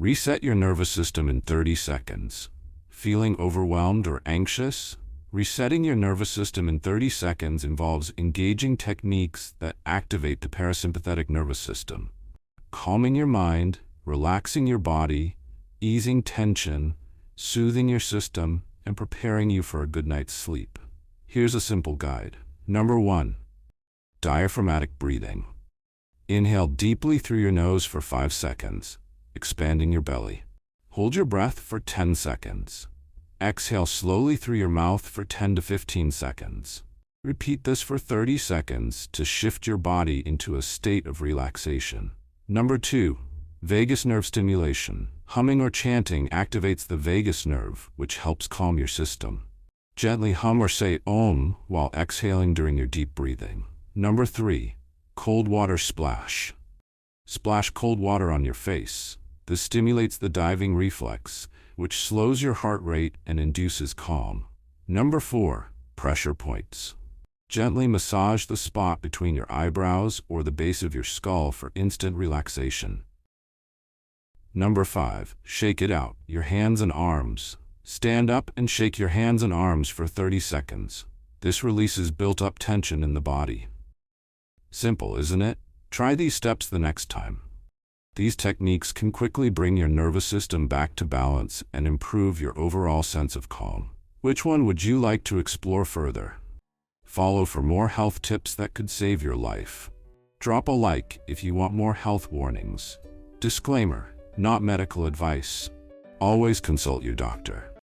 Reset your nervous system in 30 seconds. Feeling overwhelmed or anxious? Resetting your nervous system in 30 seconds involves engaging techniques that activate the parasympathetic nervous system, calming your mind, relaxing your body, easing tension, soothing your system, and preparing you for a good night's sleep. Here's a simple guide. Number 1. Diaphragmatic breathing. Inhale deeply through your nose for 5 seconds, expanding your belly. Hold your breath for 10 seconds. Exhale slowly through your mouth for 10 to 15 seconds. Repeat this for 30 seconds to shift your body into a state of relaxation. Number 2. Vagus nerve stimulation. Humming or chanting activates the vagus nerve, which helps calm your system. Gently hum or say Om while exhaling during your deep breathing. Number 3. Cold water splash. Splash cold water on your face. This stimulates the diving reflex, which slows your heart rate and induces calm. Number 4. Pressure points. Gently massage the spot between your eyebrows or the base of your skull for instant relaxation. Number 5. Shake it out. Your hands and arms. Stand up and shake your hands and arms for 30 seconds. This releases built-up tension in the body. Simple, isn't it? Try these steps the next time. These techniques can quickly bring your nervous system back to balance and improve your overall sense of calm. Which one would you like to explore further? Follow for more health tips that could save your life. Drop a like if you want more health warnings. Disclaimer: not medical advice. Always consult your doctor.